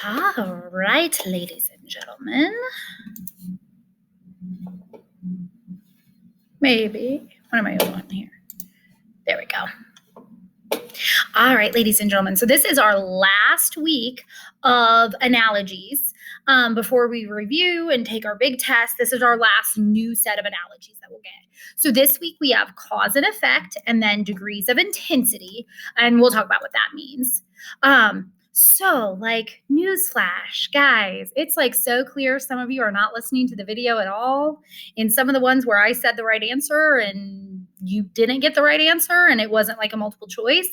All right, ladies and gentlemen. Maybe. What am I on here? There we go. All right, ladies and gentlemen. So this is our last week of analogies. Before we review and take our big test, this is our last new set of analogies that we'll get. So this week we have cause and effect and then degrees of intensity, and we'll talk about what that means. So like newsflash, guys, it's like so clear some of you are not listening to the video at all. In some of the ones where I said the right answer and you didn't get the right answer and it wasn't like a multiple choice,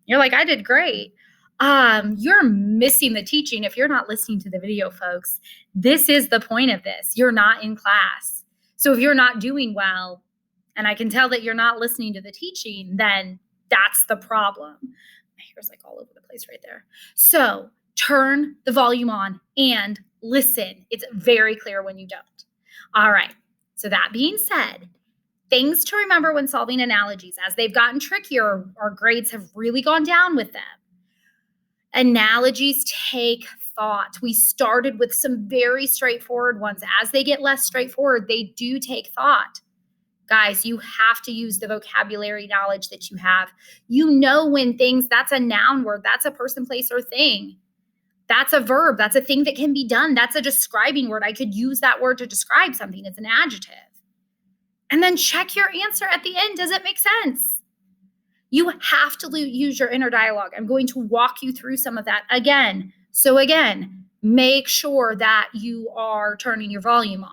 you're like, I did great. You're missing the teaching if you're not listening to the video, folks. This is the point of this. You're not in class. So if you're not doing well, and I can tell that you're not listening to the teaching, then that's the problem. My hair's like all over the place right there. So turn the volume on and listen. It's very clear when you don't. All right. So that being said, things to remember when solving analogies. As they've gotten trickier, our grades have really gone down with them. Analogies take thought. We started with some very straightforward ones. As they get less straightforward, they do take thought. Guys, you have to use the vocabulary knowledge that you have. You know when things, that's a noun word, that's a person, place, or thing. That's a verb. That's a thing that can be done. That's a describing word. I could use that word to describe something. It's an adjective. And then check your answer at the end. Does it make sense? You have to use your inner dialogue. I'm going to walk you through some of that again. So again, make sure that you are turning your volume on.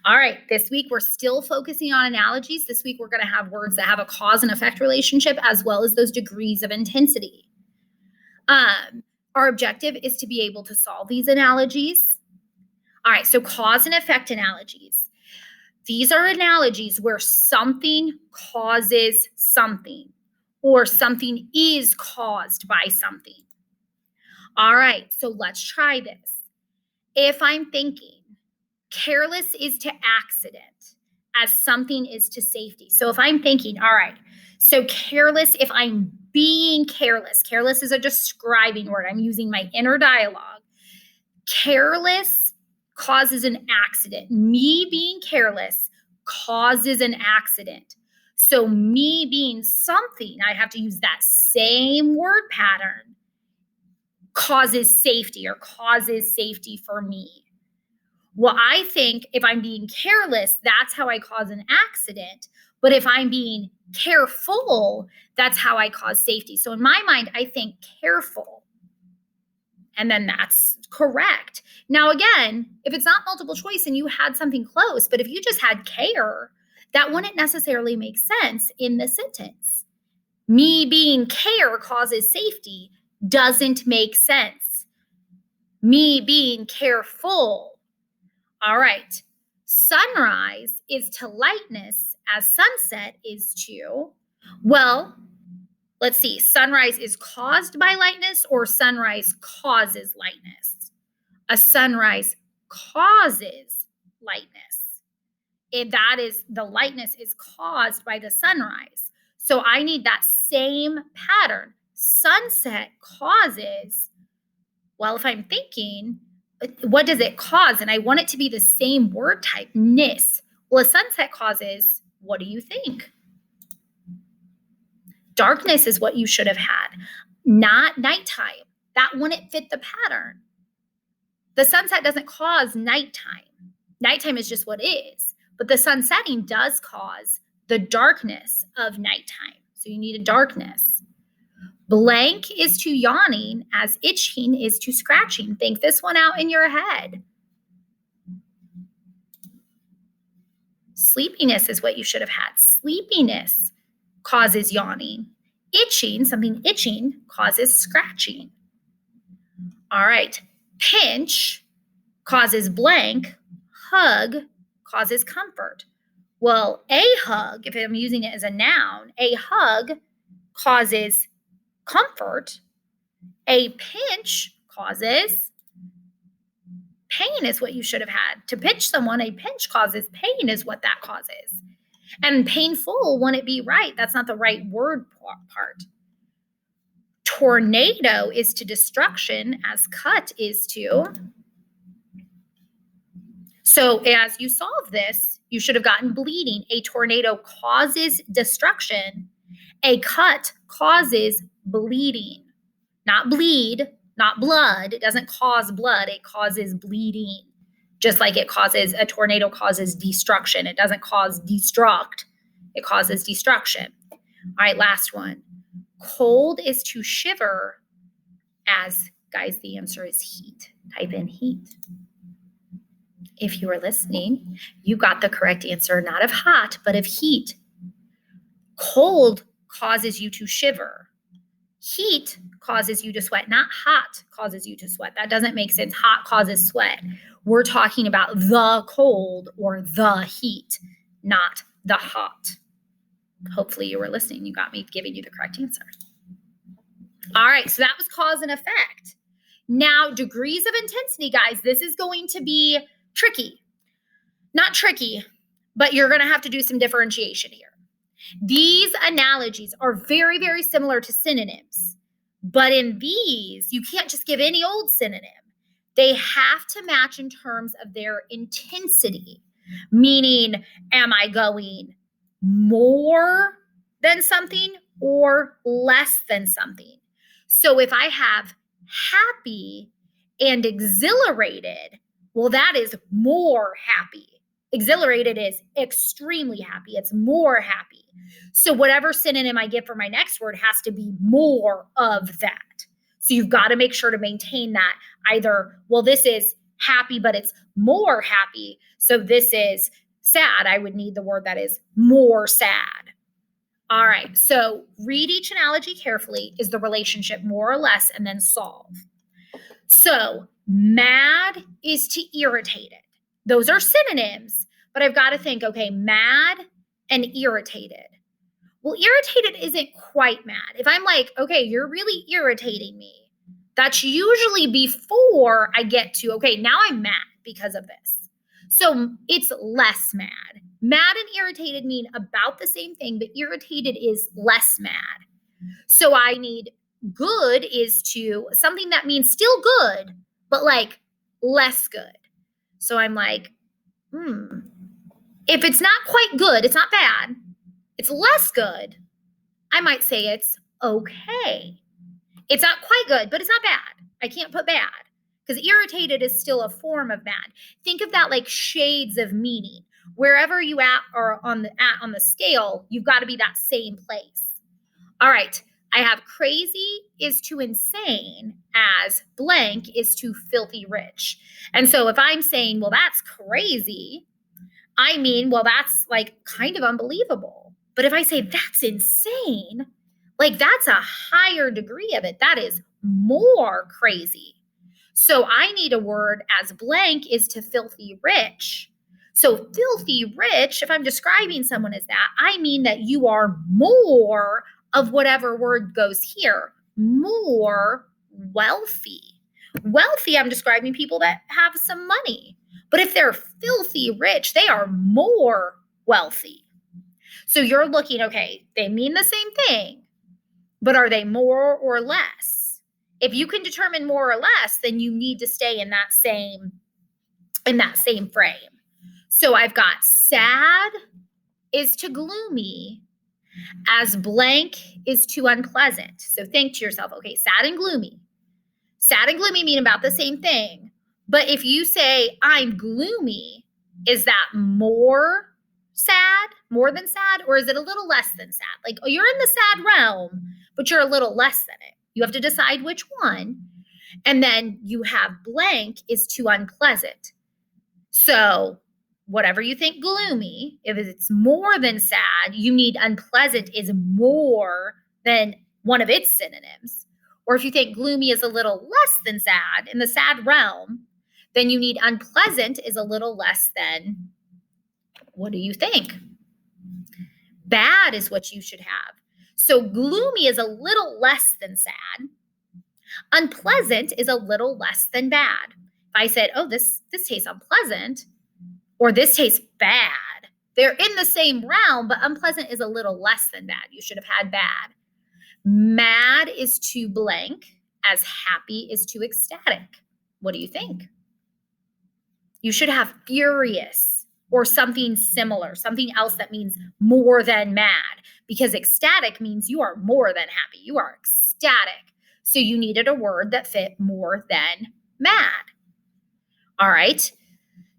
All right, this week we're still focusing on analogies. This week we're going to have words that have a cause and effect relationship as well as those degrees of intensity. Our objective is to be able to solve these analogies. All right, so cause and effect analogies. These are analogies where something causes something or something is caused by something. All right, so let's try this. If I'm thinking careless is to accident as something is to safety. So if I'm thinking, all right, so careless, if I'm being careless, careless is a describing word. I'm using my inner dialogue. Careless causes an accident. Me being careless causes an accident. So me being something, I have to use that same word pattern, causes safety or causes safety for me. Well, I think if I'm being careless, that's how I cause an accident. But if I'm being careful, that's how I cause safety. So in my mind, I think careful. And then that's correct. Now, again, if it's not multiple choice and you had something close, but if you just had care, that wouldn't necessarily make sense in the sentence. Me being care causes safety doesn't make sense. Me being careful. All right. Sunrise is to lightness as sunset is to, well, let's see, sunrise is caused by lightness or sunrise causes lightness? A sunrise causes lightness. If that is, the lightness is caused by the sunrise. So I need that same pattern. Sunset causes, well, if I'm thinking, what does it cause? And I want it to be the same word type, ness. Well, a sunset causes, what do you think? Darkness is what you should have had, not nighttime. That wouldn't fit the pattern. The sunset doesn't cause nighttime. Nighttime is just what is, but the sun setting does cause the darkness of nighttime. So you need a darkness. Blank is to yawning as itching is to scratching. Think this one out in your head. Sleepiness is what you should have had. Sleepiness causes yawning. Itching, something itching, causes scratching. All right. Pinch causes blank. Hug causes comfort. Well, a hug, if I'm using it as a noun, a hug causes comfort. A pinch causes pain is what you should have had. To pinch someone, a pinch causes pain is what that causes. And painful wouldn't be right. That's not the right word part. tornado is to destruction as cut is to. So as you solve this, you should have gotten bleeding. A tornado causes destruction. A cut causes bleeding. Not bleed, not blood. It doesn't cause blood. It causes bleeding. Just like a tornado causes destruction. It doesn't cause destruct. It causes destruction. All right, last one. Cold is to shiver as, guys, the answer is heat. Type in heat. If you are listening, you got the correct answer, not of hot, but of heat. Cold causes you to shiver. Heat causes you to sweat, not hot causes you to sweat. That doesn't make sense. Hot causes sweat. We're talking about the cold or the heat, not the hot. Hopefully you were listening. You got me giving you the correct answer. All right, so that was cause and effect. Now, degrees of intensity, guys, this is going to be tricky. Not tricky, but you're going to have to do some differentiation here. These analogies are very, very similar to synonyms. But in these, you can't just give any old synonym. They have to match in terms of their intensity. Meaning, am I going more than something or less than something? So if I have happy and exhilarated, well, that is more happy. Exhilarated is extremely happy. It's more happy. So whatever synonym I get for my next word has to be more of that. So you've got to make sure to maintain that. Either, well, this is happy, but it's more happy. So this is sad. I would need the word that is more sad. All right. So read each analogy carefully. Is the relationship more or less? And then solve. So mad is to irritated. Those are synonyms, but I've got to think, okay, mad and irritated. Well, irritated isn't quite mad. If I'm like, okay, you're really irritating me, that's usually before I get to, okay, now I'm mad because of this. So it's less mad. Mad and irritated mean about the same thing, but irritated is less mad. So I need good is to something that means still good, but like less good. So I'm like, if it's not quite good, it's not bad, it's less good, I might say it's okay. It's not quite good, but it's not bad. I can't put bad because irritated is still a form of mad. Think of that like shades of meaning. Wherever you are on the scale, you've got to be that same place. All right. I have crazy is to insane as blank is to filthy rich. And so if I'm saying, well, that's crazy, I mean, well, that's like kind of unbelievable. But if I say that's insane, like that's a higher degree of it. That is more crazy. So I need a word as blank is to filthy rich. So filthy rich, if I'm describing someone as that, I mean that you are more of whatever word goes here, more wealthy. Wealthy, I'm describing people that have some money. But if they're filthy rich, they are more wealthy. So you're looking, okay, they mean the same thing, but are they more or less? If you can determine more or less, then you need to stay in that same frame. So I've got sad is to gloomy as blank is to unpleasant. So think to yourself, okay, sad and gloomy. Sad and gloomy mean about the same thing. But if you say I'm gloomy, is that more sad, more than sad, or is it a little less than sad? Like, oh, you're in the sad realm, but you're a little less than it. You have to decide which one. And then you have blank is to unpleasant. So whatever you think gloomy, if it's more than sad, you need unpleasant is more than one of its synonyms. Or if you think gloomy is a little less than sad in the sad realm, then you need unpleasant is a little less than, what do you think? Bad is what you should have. So gloomy is a little less than sad. Unpleasant is a little less than bad. If I said, oh, this tastes unpleasant, or this tastes bad, they're in the same realm, but unpleasant is a little less than bad. You should have had bad. Mad is to blank as happy is to ecstatic. What do you think? You should have furious or something similar, something else that means more than mad, because ecstatic means you are more than happy. You are ecstatic. So you needed a word that fit more than mad. All right.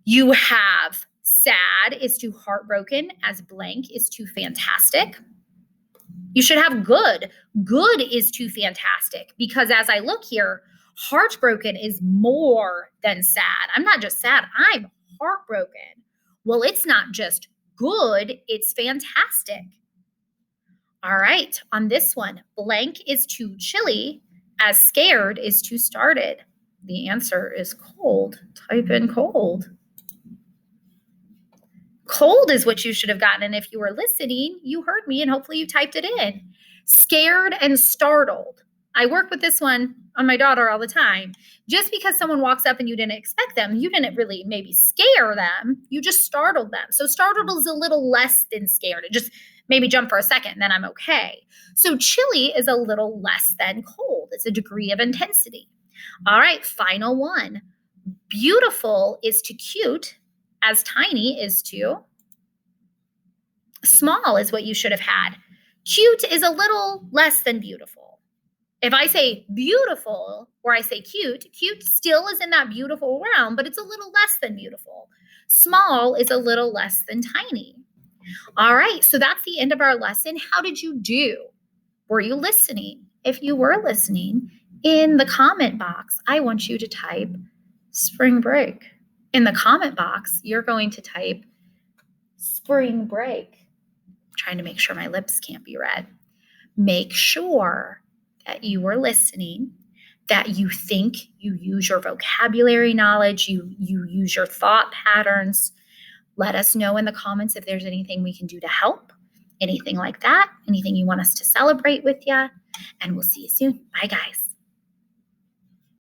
You have sad is to heartbroken as blank is to fantastic. You should have good. Good is to fantastic, because as I look here, heartbroken is more than sad. I'm not just sad, I'm heartbroken. Well, it's not just good, it's fantastic. All right, on this one, blank is to chilly as scared is to started. The answer is cold. Type in cold. Cold is what you should have gotten. And if you were listening, you heard me and hopefully you typed it in. Scared and startled. I work with this one on my daughter all the time. Just because someone walks up and you didn't expect them, you didn't really maybe scare them, you just startled them. So startled is a little less than scared. It just maybe jump for a second and then I'm okay. So chilly is a little less than cold. It's a degree of intensity. All right, final one. Beautiful is to cute as tiny is to small is what you should have had. Cute is a little less than beautiful. If I say beautiful or I say cute, cute still is in that beautiful realm, but it's a little less than beautiful. Small is a little less than tiny. All right, so that's the end of our lesson. How did you do? Were you listening? If you were listening, in the comment box, I want you to type spring break. In the comment box, you're going to type spring break. I'm trying to make sure my lips can't be read. Make sure that you were listening, that you think, you use your vocabulary knowledge, you use your thought patterns. Let us know in the comments if there's anything we can do to help, anything like that, anything you want us to celebrate with you, and we'll see you soon. Bye, guys.